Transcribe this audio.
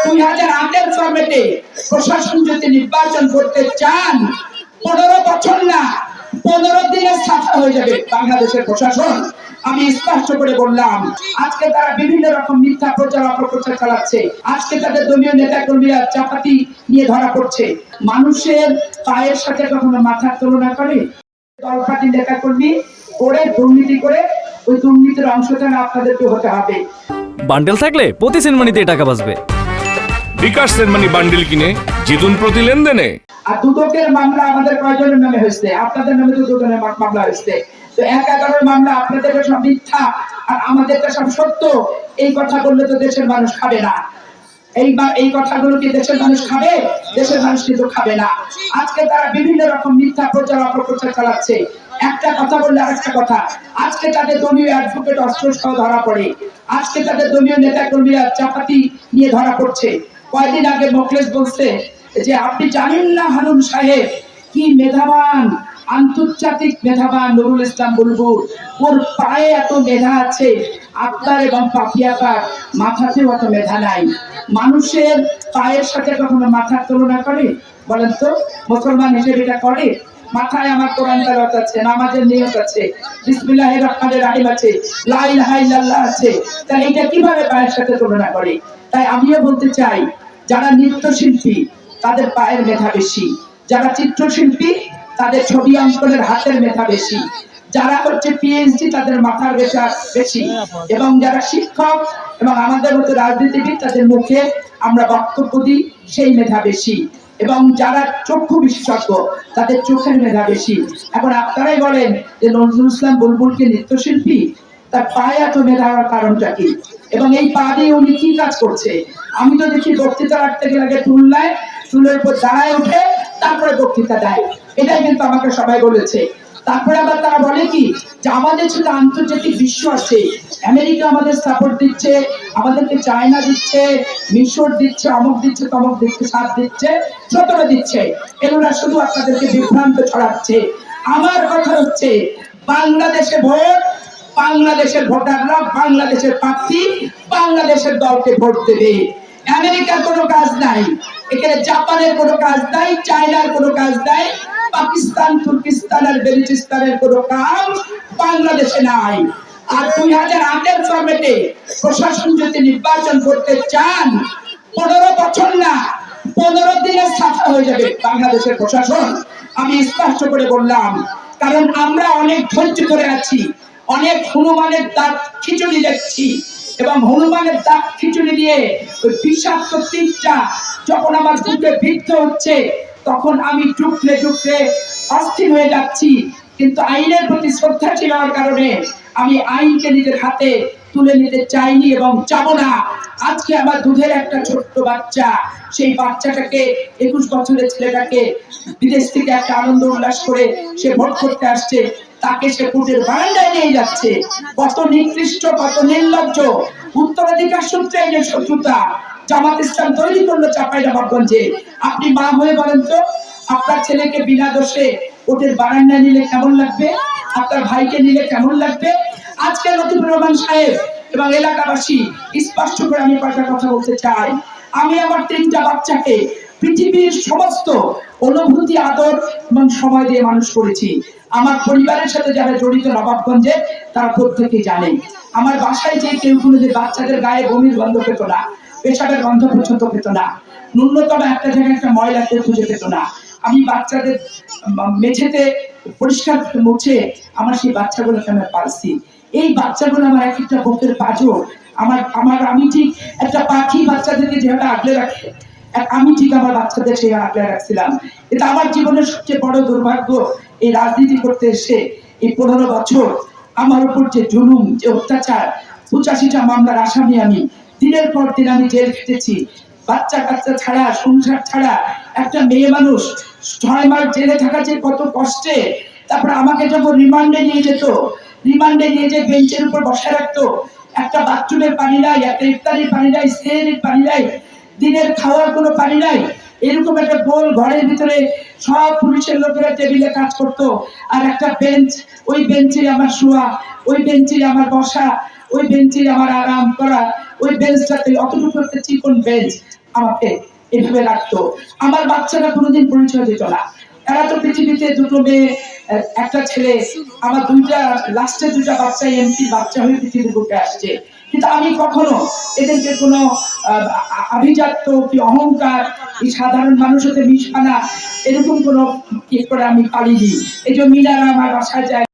2008-এর ফরম্যাটে প্রশাসন যদি নির্বাচন করতে চান 15 বছর না 15 দিনে সাফা হয়ে যাবে বাংলাদেশের প্রশাসন। আমি স্পষ্ট করে বললাম, আজকে তারা বিভিন্ন রকম মিথ্যা প্রচার অপপ্রচার চালাচ্ছে। আজকে তাদের দলীয় নেতা কর্মীরা চাপাতি নিয়ে ধরা পড়ছে। মানুষের পায়ের সাথে কখনো মাথার তুলনা করে দল পার্টি নেতা কর্মী করে দুর্নীতি করে ওই দুর্নীতির অংশটা আপনাদেরকে হতে হবে। বান্ডেল থাকলে প্রতি সেনমানিতে টাকা বাঁচবে। বিকাশ সেনমানি বান্ডেল কিনে জিতুন প্রতি লেনদেনে। আর দুদকের মামলা আমাদের কয়জনের নামে হয়েছে? আপনাদের নামে তো দুজনের মামলা হয়েছে। তো 11 মামলা আপনাদের সব মিথ্যা আর আমাদেরটা সব সত্য। এই কথা বললে তো দেশের মানুষ খাবে না। এই কথাগুলো কি দেশের মানুষ খাবে? দেশের মানুষ কিন্তু খাবে না। আজকে তারা বিভিন্ন রকম মিথ্যা প্রচার অপপ্রচার চালাচ্ছে। একটা কথা বললে আরেকটা কথা। আজকে তাদের দলীয় অ্যাডভোকেট অস্ত্র সহ ধরা পড়ে। আজকে তাদের দলীয় নেতা কর্মীরা চাপাতি নিয়ে ধরা পড়ছে। কয়েকদিন আগে মোখলেস বলছে যে আপনি জানেন না হারুন সাহেব কি মেধাবান, আন্তর্জাতিক মেধাবান নুরুল ইসলাম বুলবুল, ওর পায়ে এত মেধা আছে, আপনার এবং পাপিয়াপার মাথাতেও অত মেধা নাই। মানুষের পায়ের সাথে কখনো মাথার তুলনা করে? বলেন তো, মুসলমান হিসেবে এটা করে? মাথায় আমার কোরআন তেলাওয়াত আছে, নামাজের নিয়ত আছে, বিসমিল্লাহির রহমানির রহিম আছে, লা ইলাহা ইল্লাল্লাহ আছে, তাই এটা কিভাবে পায়ের সাথে তুলনা করে? তাই আমিও বলতে চাই, যারা নৃত্যশিল্পী তাদের পায়ের মেধা বেশি, যারা চিত্রশিল্পী তাদের ছবি অঙ্কনের হাতের মেধা বেশি, যারা হচ্ছে পিএইচডি তাদের মাথার মেধা বেশি, এবং যারা শিক্ষক এবং আমাদের মতো রাজনীতিবিদ তাদের মুখে আমরা বক্তব্য দিই সেই মেধা বেশি, এবং যারা চক্ষু বিশেষজ্ঞ তাদের চোখের মেধা বেশি। এখন আপনারাই বলেন যে নজরুল ইসলাম বুলবুলকে নৃত্যশিল্পী, তার পায়ে এত মেধা হওয়ার কারণটা কি? এবং এই পা দিয়ে উনি কি কাজ করছে? আমি তো দেখি বক্তৃতা রাখতে গেলে আগে টুল নেয়, টুলের উপর দাঁড়ায় উঠে তারপরে বক্তৃতা দেয়। এটাই কিন্তু আমাকে সবাই বলেছে। তারপরে আবার তারা বলে কি যে আমাদের ছিল আন্তর্জাতিক বিশ্ব আছে, আমেরিকা আমাদের সাপোর্ট দিচ্ছে, আমাদেরকে চায়না দিচ্ছে, মিশর দিচ্ছে, অমুক দিচ্ছে, তমুক দিচ্ছে, 7 দিচ্ছে, 17 দিচ্ছে। এগুলা শুধু আপনাদেরকে বিভ্রান্ত ছড়াচ্ছে। আমার কথা হচ্ছে বাংলাদেশে ভোট, বাংলাদেশের ভোটাররা বাংলাদেশের প্রার্থী বাংলাদেশের দলকে ভোট দেবে। আমেরিকার কোনো কাজ নাই এখানে, জাপানের কোনো কাজ নাই, চায়নার কোনো কাজ নাই, পাকিস্তান, তুর্কিস্তান আর বেলুচিস্তানের কোনো কাজ বাংলাদেশে নাই। আর 2008-এর ফরম্যাটে প্রশাসন যদি নির্বাচন করতে চান 15 বছর না 15 দিনে সাফা হয়ে যাবে বাংলাদেশের প্রশাসন। আমি স্পষ্ট করে বললাম, কারণ আমরা অনেক ধৈর্য ধরে আছি, অনেক হনুমানের দাঁত খিচুড়ি দেখছি, এবং হনুমানের দাঁত খিচুড়ি দিয়ে ওই বিষাক্ত তীরটা যখন আমার বুকে বিদ্ধ হচ্ছে তখন আমি টুকরে টুকরে অস্থির হয়ে যাচ্ছি। কিন্তু আইনের প্রতি শ্রদ্ধাশীল হওয়ার কারণে আমি আইনকে নিজের হাতে তুলে নিতে চাইনি এবং চাবো না। আজকে আমার দুধের একটা ছোট্ট বাচ্চা, সেই বাচ্চাটাকে 21 বছরের ছেলেটাকে বিদেশ থেকে একটা আনন্দ উল্লাস করে সে ভোট করতে আসছে, তাকে সে কোর্টের বারান্দায় নিয়ে যাচ্ছে। কত নিকৃষ্ট, কত নির্লজ্জ! উত্তরাধিকার সূত্রে এই যে শত্রুতা জামাত ইসলাম তৈরি করলো চাঁপাইনবাবগঞ্জে। আপনি মা হয়ে বলেন তো, আপনার ছেলেকে বিনা দোষে কোর্টের বারান্দায় নিলে কেমন লাগবে? আপনার ভাইকে নিলে কেমন লাগবে? আজকে লতিফুর রহমান সাহেব এবং এলাকাবাসী স্পষ্ট করে আমি কয়েকটা কথা বলতে চাই। আমি আমার 3টা বাচ্চাকে পৃথিবীর সমস্ত অনুভূতি, আদর এবং সময় দিয়ে মানুষ করেছি। আমার পরিবারের সাথে যারা জড়িত নবাবগঞ্জে তারা প্রত্যেকেই জানে। আমার বাসায় যে কেউ কোনো যে বাচ্চাদের গায়ে বমির গন্ধ পেত না, পেশাবের গন্ধ পর্যন্ত পেত না, ন্যূনতম একটা জায়গায় একটা ময়লাকে খুঁজে পেত না। আমি বাচ্চাদের মেঝেতে পরিষ্কার মুছে আমার সেই বাচ্চাগুলোকে আমি পালছি। এই বাচ্চাগুলো আমার এক একটা বুকের পাঁজর। আমি ঠিক একটা পাখি বাচ্চাদেরকে যেভাবে আগলে রাখে, আমি ঠিক আমার বাচ্চাদের সেই আগলে রাখছিলাম। এটা আমার জীবনের সবচেয়ে বড় দুর্ভাগ্য। এই রাজনীতি করতে এসে এই 15 বছর আমার উপর যে জুলুম, যে অত্যাচার, 85টা মামলার আসামি আমি, দিনের পর দিন আমি জেল খেটেছি। বাচ্চা কাচ্চা ছাড়া, সংসার ছাড়া একটা মেয়ে মানুষ 6 মাস জেলে থাকা যে কত কষ্টে। তারপর আমাকে যখন রিমান্ডে নিয়ে যেত, রিমান্ডে নিয়ে যে বেঞ্চের উপর বসে রাখতো, একটা বাথরুমের পানি নাই, একটা ইফতারির পানি নাই, সেহরির পানি নাই, দিনের খাওয়ার কোনো পানি নাই, এরকম একটা গোল ঘরের ভিতরে সব পুলিশের লোকেরা টেবিলে কাজ করতো, আর একটা বেঞ্চ, ওই বেঞ্চে আমার শোয়া, ওই বেঞ্চে আমার বসা, ওই বেঞ্চে আমার আরাম করা, ওই বেঞ্চটাতে অতটুকু একটা চিকন বেঞ্চ, আমাকে এভাবে রাখতো। আমার বাচ্চারা কোনোদিন পরিচয় দিত না। এরা তো পৃথিবীতে দুটো মেয়ে, একটা ছেলে, আমার লাস্টের দুটা বাচ্চা এমপি বাচ্চা হয়ে পৃথিবীর বুকে আসছে, কিন্তু আমি কখনো এদেরকে কোনো আভিজাত্য কি অহংকার, এই সাধারণ মানুষের মিশানা, এরকম কোনো কি করে আমি পালিনি। এই যে মিনারা আমার বাসায় যায়।